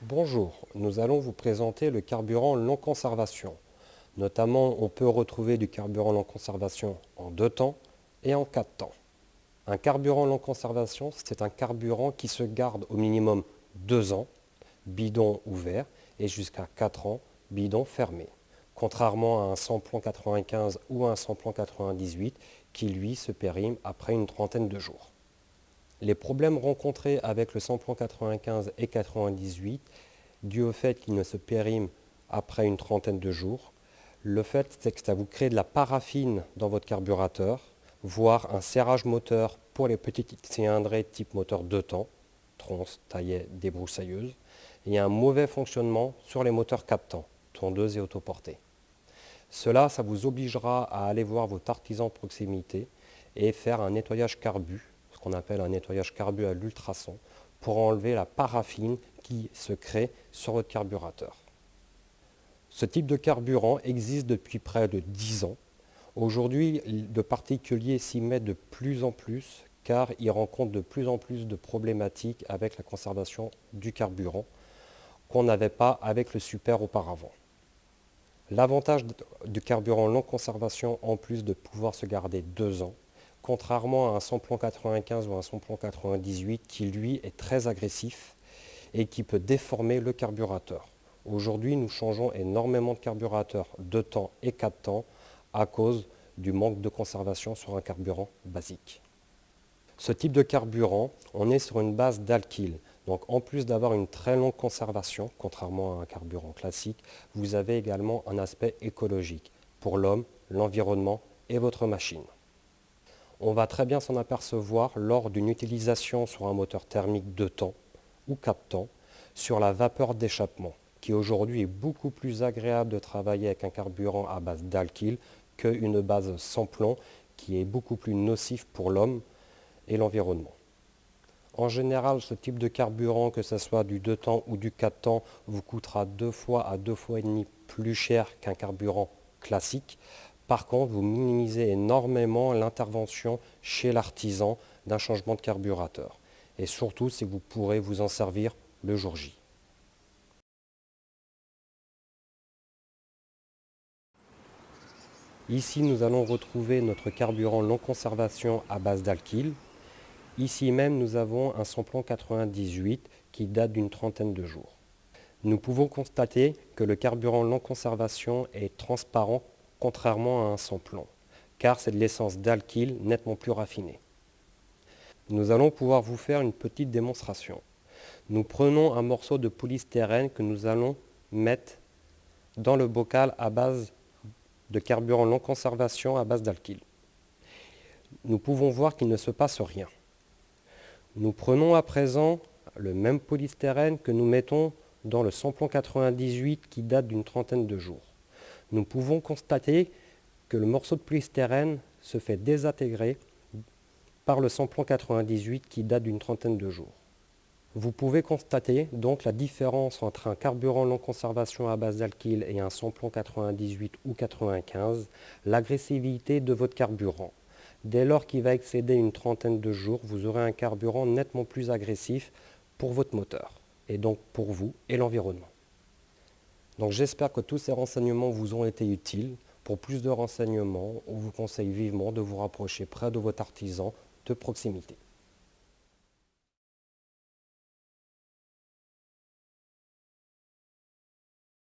Bonjour, nous allons vous présenter le carburant long conservation. Notamment, on peut retrouver du carburant long conservation en 2 temps et en 4 temps. Un carburant long conservation, c'est un carburant qui se garde au minimum 2 ans, bidon ouvert, et jusqu'à 4 ans, bidon fermé. Contrairement à un samplon 95 ou un samplon 98 qui lui se périme après une trentaine de jours. Les problèmes rencontrés avec le samplon 95 et 98 dû au fait qu'il ne se périme après une trentaine de jours. Le fait, c'est que ça vous crée de la paraffine dans votre carburateur, voire un serrage moteur pour les petites cylindrées type moteur 2 temps, tronces, taillets, débroussailleuses, et un mauvais fonctionnement sur les moteurs 4 temps, tondeuses et autoportées. Cela, ça vous obligera à aller voir votre artisan proximité et faire un nettoyage carbu, ce qu'on appelle un nettoyage carbu à l'ultrason, pour enlever la paraffine qui se crée sur votre carburateur. Ce type de carburant existe depuis près de 10 ans. Aujourd'hui, de particuliers s'y mettent de plus en plus car ils rencontrent de plus en plus de problématiques avec la conservation du carburant qu'on n'avait pas avec le super auparavant. L'avantage du carburant long conservation, en plus de pouvoir se garder 2 ans, contrairement à un samplon 95 ou un samplon 98 qui lui est très agressif et qui peut déformer le carburateur. Aujourd'hui, nous changeons énormément de carburateurs 2 temps et 4 temps à cause du manque de conservation sur un carburant basique. Ce type de carburant, on est sur une base d'alkyle. Donc en plus d'avoir une très longue conservation, contrairement à un carburant classique, vous avez également un aspect écologique pour l'homme, l'environnement et votre machine. On va très bien s'en apercevoir lors d'une utilisation sur un moteur thermique 2 temps ou 4 temps sur la vapeur d'échappement, qui aujourd'hui est beaucoup plus agréable de travailler avec un carburant à base d'alkyle qu'une base sans plomb qui est beaucoup plus nocif pour l'homme et l'environnement. En général, ce type de carburant, que ce soit du 2 temps ou du 4 temps, vous coûtera 2 fois à 2 fois et demi plus cher qu'un carburant classique. Par contre, vous minimisez énormément l'intervention chez l'artisan d'un changement de carburateur. Et surtout, si vous pourrez vous en servir le jour J. Ici, nous allons retrouver notre carburant long conservation à base d'alkyle. Ici même, nous avons un samplon 98 qui date d'une trentaine de jours. Nous pouvons constater que le carburant long conservation est transparent contrairement à un samplon, car c'est de l'essence d'alkyle nettement plus raffinée. Nous allons pouvoir vous faire une petite démonstration. Nous prenons un morceau de polystyrène que nous allons mettre dans le bocal à base de carburant long conservation à base d'alkyle. Nous pouvons voir qu'il ne se passe rien. Nous prenons à présent le même polystyrène que nous mettons dans le samplon 98 qui date d'une trentaine de jours. Nous pouvons constater que le morceau de polystyrène se fait désintégrer par le samplon 98 qui date d'une trentaine de jours. Vous pouvez constater donc la différence entre un carburant long conservation à base d'alkyle et un samplon 98 ou 95, l'agressivité de votre carburant. Dès lors qu'il va excéder une trentaine de jours, vous aurez un carburant nettement plus agressif pour votre moteur, et donc pour vous et l'environnement. Donc j'espère que tous ces renseignements vous ont été utiles. Pour plus de renseignements, on vous conseille vivement de vous rapprocher près de votre artisan de proximité.